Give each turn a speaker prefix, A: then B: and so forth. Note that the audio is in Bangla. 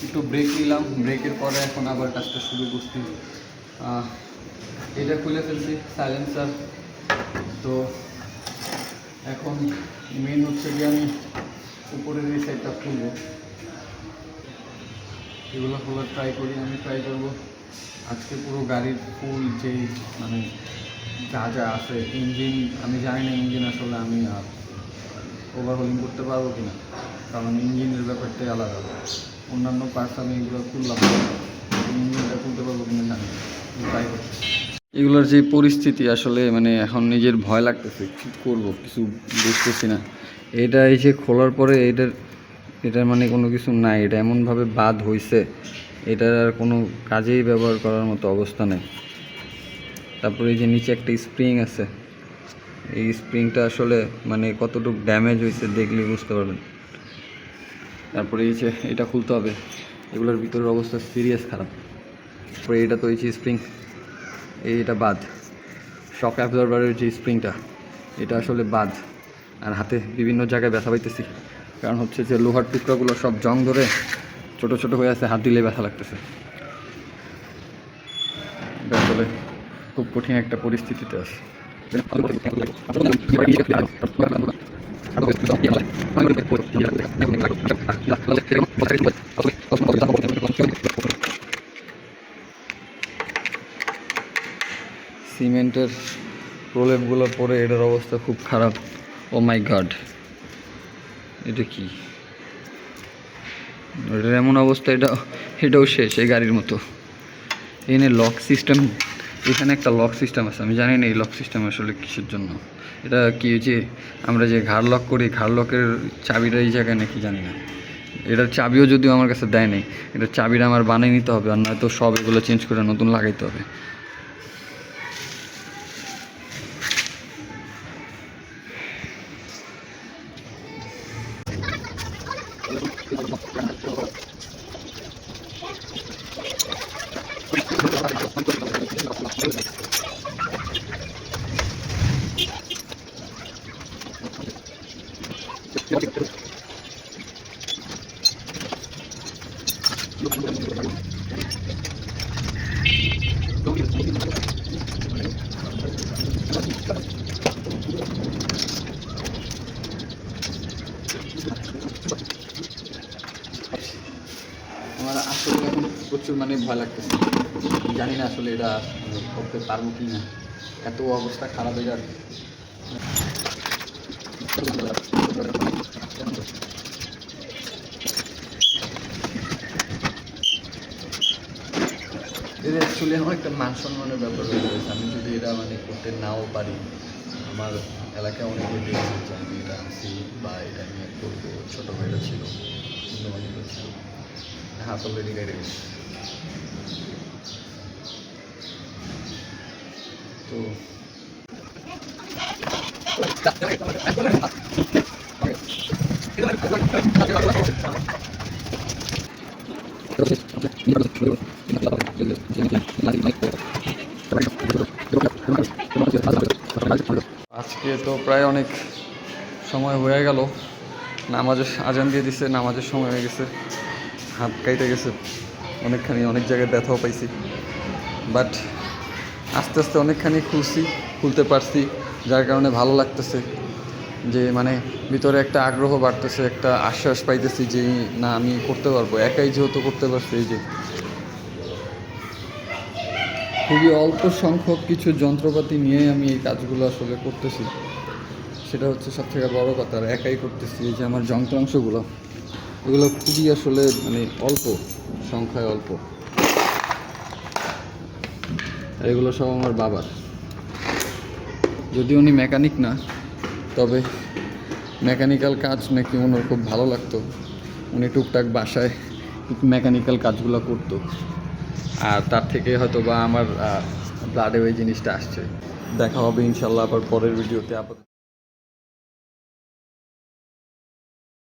A: একটু ব্রেক নিলাম, ব্রেকের পরে এখন আবার কাজটা শুরু করছি। এটা খুলে ফেলছি সাইলেন্সার। তো এখন মেন হচ্ছে যে আমি উপরের এই সাইডটা খুলবো, এগুলো খোলার ট্রাই করবো আজকে পুরো গাড়ির ফুল যেই মানে যা যা আছে ইঞ্জিন, আমি জানি না ইঞ্জিন আসলে আমি ওভারহোলিং করতে পারবো কিনা, কারণ ইঞ্জিনের ব্যাপারটাই আলাদা। অন্যান্য পার্টস আমি এগুলো খুললাম, ইঞ্জিনটা খুলতে পারবো কিনা জানি না, ট্রাই করছি। এগুলোর যে পরিস্থিতি আসলে মানে এখন নিজের ভয় লাগতেছে, কী করবো কিছু বুঝতেছি না। এটা এই যে খোলার পরে এটার মানে কোনো কিছু নাই, এটা এমনভাবে বাদ হয়েছে, এটার আর কোনো কাজেই ব্যবহার করার মতো অবস্থা নেই। তারপরে এই যে নিচে একটা স্প্রিং আছে, এই স্প্রিংটা আসলে মানে কতটুকু ড্যামেজ হয়েছে দেখলে বুঝতে পারবেন। তারপরে এই যে এটা খুলতে হবে, এগুলোর ভিতরের অবস্থা সিরিয়াস খারাপ। তারপরে এটা তো এই যে স্প্রিং, এইটা বাদ, শক অ্যাবজর্ভারের যে স্প্রিংটা এটা আসলে বাদ। আর হাতে বিভিন্ন জায়গায় ব্যথা পাইতেছি, কারণ হচ্ছে যে লোহার টুকরাগুলো সব জং ধরে ছোটো ছোটো হয়ে আছে, হাত দিলে ব্যথা লাগতেছে। এটা আসলে খুব কঠিন একটা পরিস্থিতিতে আছে। সিমেন্টের প্রলেপগুলো পরে এটার অবস্থা খুব খারাপ। ও মাই গড, এটা কি? এটার এমন অবস্থা, এটাও শেষ এই গাড়ির মতো। এখানে লক সিস্টেম, এখানে একটা লক সিস্টেম আছে, আমি জানি না এই লক সিস্টেম আসলে কিসের জন্য। এটা কি যে আমরা যে ঘাড় লক করি, ঘাড় লকের চাবিটা এই জায়গায় নাকি জানি না। এটার চাবিও যদিও আমার কাছে দেয় নেই, এটার চাবিটা আমার বানিয়ে নিতে হবে, আর নয়তো সব এগুলো চেঞ্জ করে নতুন লাগাইতে হবে। আমার আসলে এখন প্রচুর মানে ভয় লাগতেছে, জানি না আসলে এটা করতে পারবো কি না, এত অবস্থা খারাপ হয়ে যাবে। এটা অ্যাকচুয়ালি আমার একটা মান সম্মানের ব্যাপার হয়ে গেছে। আমি যদি এটা মানে করতে নাও পারি, আমার এলাকায় অনেকে দেখেছে যে আমি এটা আনছি বা এটা নিয়ে করবো, ছোটো ভাইরা ছিল, বন্ধুবান্ধব ছিল, হাত অলরেডি কেটে গেছে। তো আজকে তো প্রায় অনেক সময় হয়ে গেল, নামাজের আজান দিয়ে দিছে, নামাজের সময় হয়ে গেছে, হাত কাইটে গেছে অনেকখানি, অনেক জায়গায় ব্যথাও পাইছি, বাট আস্তে আস্তে অনেকখানি খুলতে পারছি, যার কারণে ভালো লাগতেছে, যে মানে ভিতরে একটা আগ্রহ বাড়তেছে, একটা আশ্বাস পাইতেছি যে না আমি করতে পারবো, একাই যেহেতু করতে পারছি। এই যে খুবই অল্প সংখ্যক কিছু যন্ত্রপাতি নিয়ে আমি এই কাজগুলো আসলে করতেছি, সেটা হচ্ছে সবথেকে বড় কথা। আর একাই করতেছি, এই যে আমার যন্ত্রাংশগুলো, এগুলো খুবই আসলে মানে অল্প সংখ্যায়, অল্প। আর এগুলো সব আমার বাবার, যদি উনি মেকানিক না, তবে মেকানিক্যাল কাজ নাকি ওনার খুব ভালো লাগতো, উনি টুকটাক বাসায় মেকানিক্যাল কাজগুলো করতো, আর তার থেকে হয়তো বা আমার ব্লাডে ওই জিনিসটা আসছে। দেখা হবে ইনশাল্লাহ আবার পরের ভিডিওতে। আপাতত